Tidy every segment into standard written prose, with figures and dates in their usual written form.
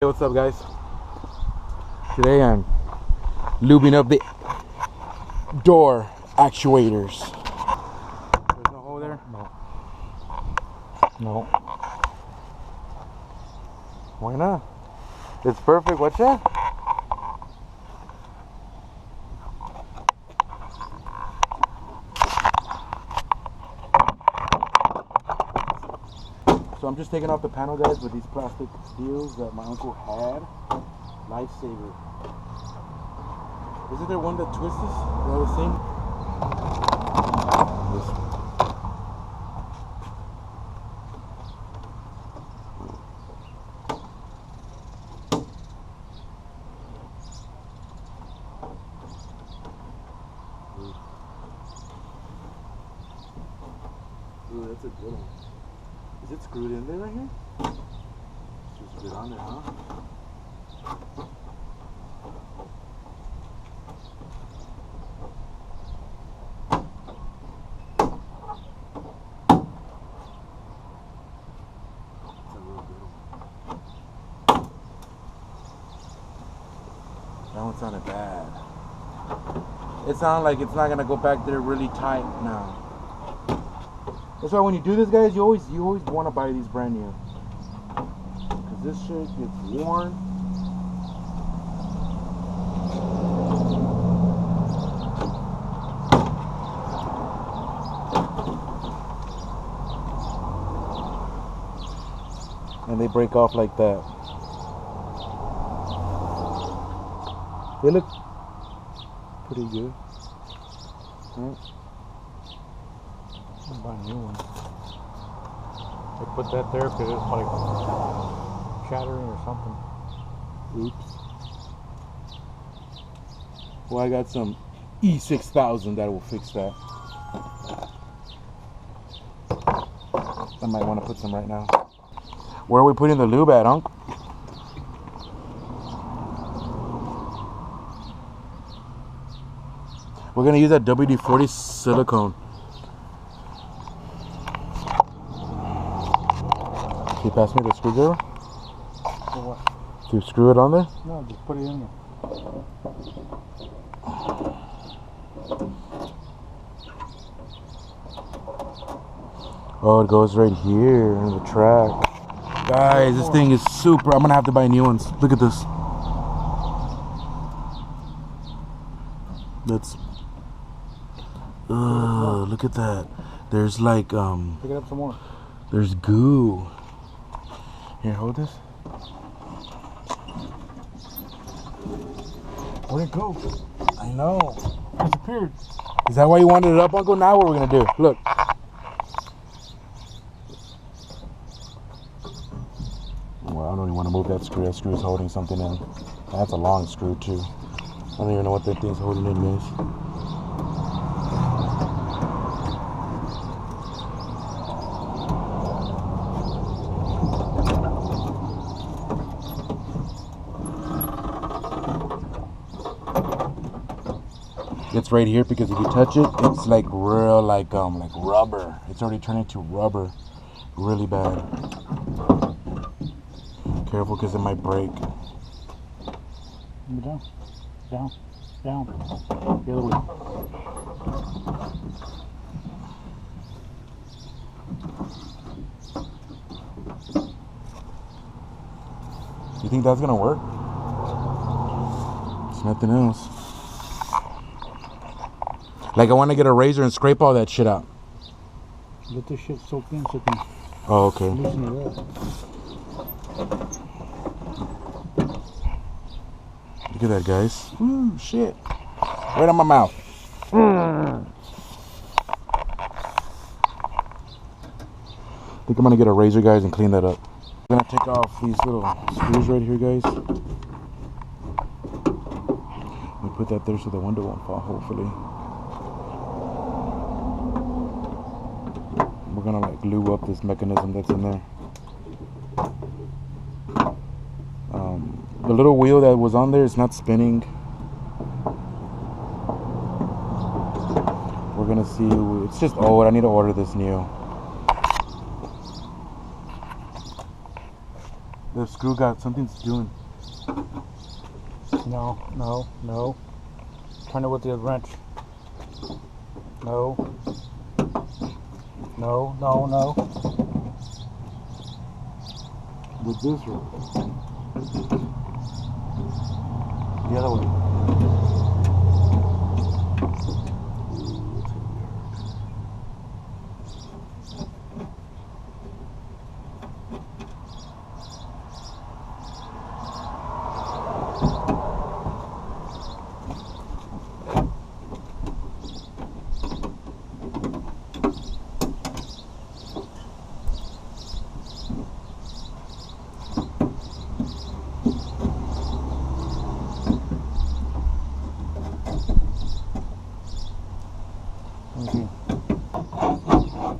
Hey, what's up, guys? Today I'm lubing up the door actuators. There's no hole there? No. Why not? It's perfect. Watch that. So I'm just taking off the panel, guys, with these plastic deals that my uncle had. Lifesaver. Isn't there one that twists? They're all the same. This. Ooh, that's a good one. Is it screwed in there right here? It's just good on there, huh? It's a real good one. That one sounded bad. It sounded like it's not gonna go back there really tight now. That's why when you do this, guys, you always want to buy these brand new, because this shit gets worn. And they break off like that. They look pretty good. Right? Buy a new one. They put that there because it's like shattering or something. Oops. Well, I got some E6000 that will fix that. I might want to put some right now. Where are we putting the lube at, Unc? We're gonna use that WD-40 silicone. Can you pass me the screwdriver? For what? To screw it on there? No, just put it in there. Oh, it goes right here in the track. Guys, this thing is super. I'm gonna have to buy new ones. Look at this. That's. Look at that. There's like Pick it up some more. There's goo. Here, hold this. Where'd it go? I know. It disappeared. Is that why you wanted it up, Uncle? Now what we're gonna do? Look. Well, I don't even want to move that screw. That screw is holding something in. That's a long screw too. I don't even know what that thing's holding in, guys. It's right here because if you touch it, it's like real, like rubber. It's already turning to rubber, really bad. Careful, because it might break. Down, down, down. The other way. You think that's gonna work? It's nothing else. Like, I want to get a razor and scrape all that shit out. Let this shit soak in so you can Oh, okay. loosen it up. Look at that, guys. Ooh, shit. Right on my mouth. I think I'm gonna get a razor, guys, and clean that up. I'm gonna take off these little screws right here, guys. Let me put that there so the window won't fall, hopefully. We're gonna like glue up this mechanism that's in there. The little wheel that was on there is not spinning. We're gonna see. It's just old. I need to order this new. The screw got something's doing. No. Turn it with the wrench. No. With this one. The other one.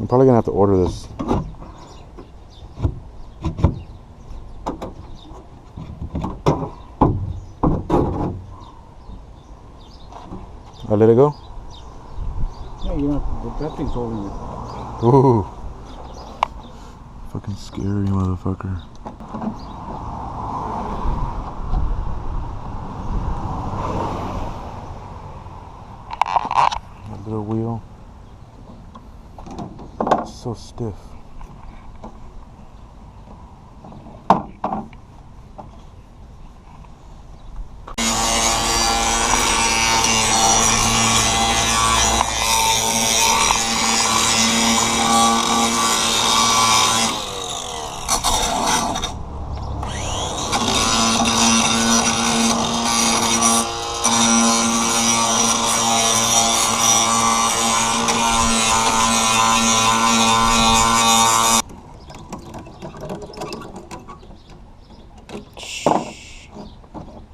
I'm probably gonna have to order this. I let it go? Yeah, you know, that thing's holding it. Ooh. Fucking scary motherfucker. That little wheel. It's so stiff.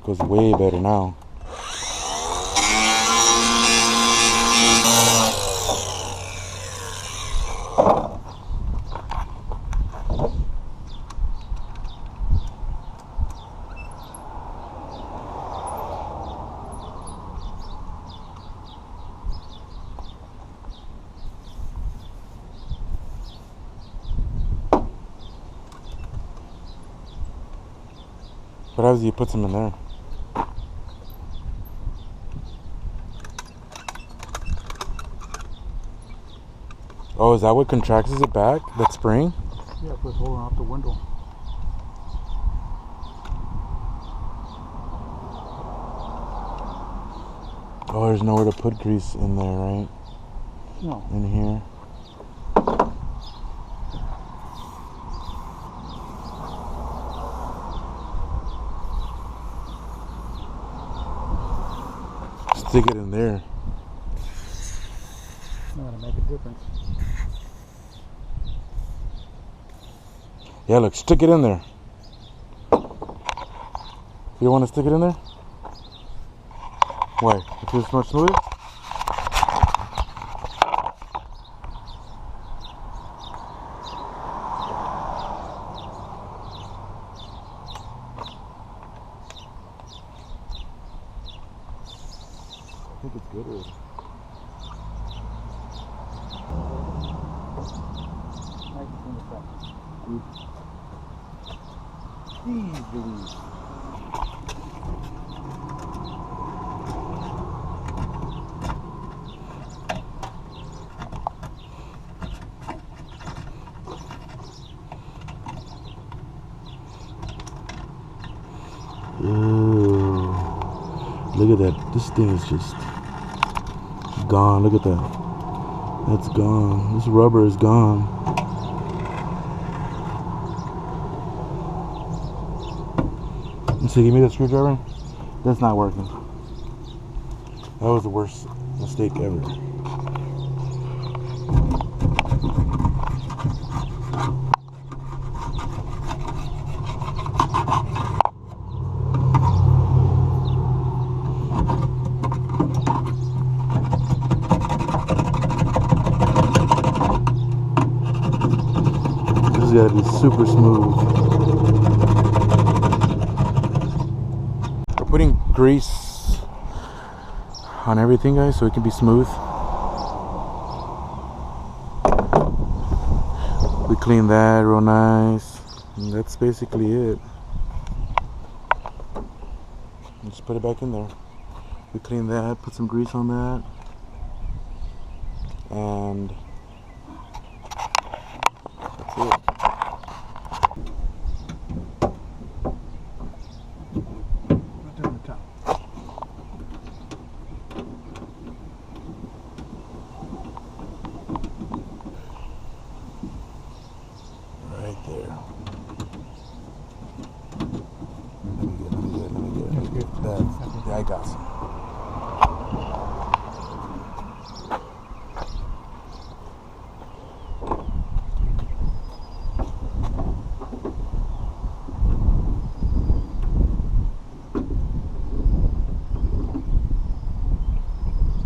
Goes way better now. What happens if you put some in there? Oh, is that what contracts it back? That spring? Yeah, it was holding out the window. Oh, there's nowhere to put grease in there, right? No. In here. Stick it in there. Not gonna make a difference. Yeah, look, stick it in there. You don't want to stick it in there? Why? It feels much smoother? I think it's good already. Jeez Louise. Ooh. Look at that. This thing is just gone. Look at that. That's gone. This rubber is gone. So give me the screwdriver. That's not working. That was the worst mistake ever. This has got to be super smooth. We're putting grease on everything, guys, so it can be smooth. We clean that real nice, and that's basically it. Just put it back in there. We clean that, put some grease on that, and that's it. Right there. Let me get that. Yeah, I got some.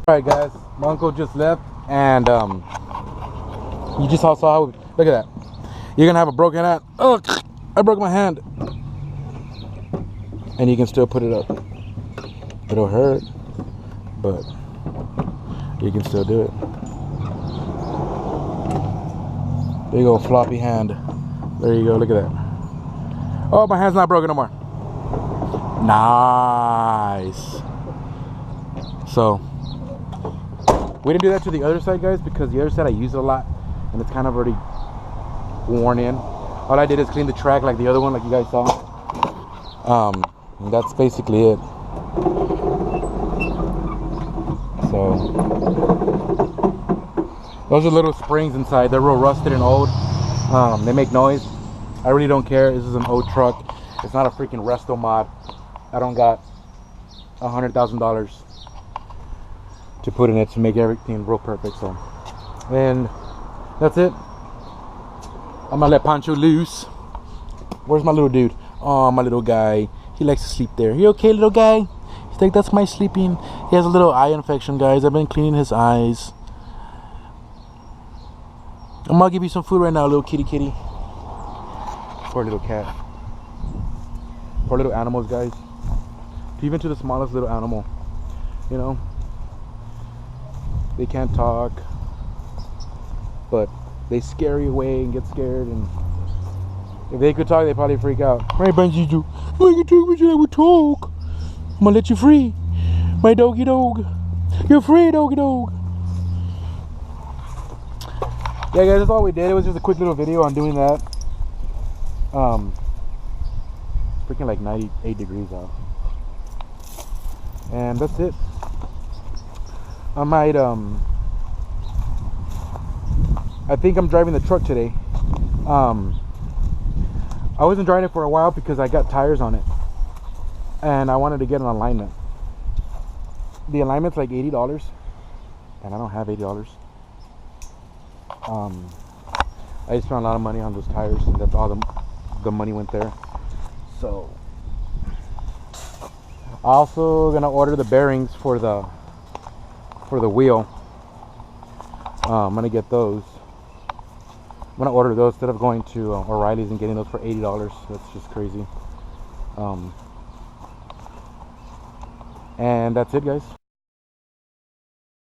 Alright guys, my uncle just left, and you just all saw how, look at that. You're gonna have a broken hand. Oh, I broke my hand. And you can still put it up. It'll hurt, but you can still do it. Big old floppy hand. There you go, look at that. Oh, my hand's not broken no more. Nice. So, we didn't do that to the other side, guys, because the other side I use it a lot, and it's kind of already worn in. All I did is clean the track like the other one, like you guys saw. And that's basically it. So, those are little springs inside. They're real rusted and old. They make noise. I really don't care. This is an old truck. It's not a freaking resto mod. I don't got $100,000 to put in it to make everything real perfect. So, and that's it. I'm gonna let Pancho loose. Where's my little dude? Oh, my little guy. He likes to sleep there. You okay, little guy? He's like, that's my sleeping. He has a little eye infection, guys. I've been cleaning his eyes. I'm gonna give you some food right now, little kitty kitty. Poor little cat. Poor little animals, guys. Even to the smallest little animal, you know, they can't talk, but they scare you away and get scared. And if they could talk, they probably freak out. Right, Banjo? I can talk, but I would talk. I'm gonna let you free, my doggy dog. You're free, doggy dog. Yeah, guys, that's all we did. It was just a quick little video on doing that. Freaking like 98 degrees out. And that's it. I might I think I'm driving the truck today. I wasn't driving it for a while because I got tires on it, and I wanted to get an alignment. The alignment's like $80, and I don't have $80. I just spent a lot of money on those tires, and that's all the money went there. So also gonna order the bearings for the wheel. I'm gonna get those. I'm gonna order those instead of going to O'Reilly's and getting those for $80. That's just crazy. And that's it, guys.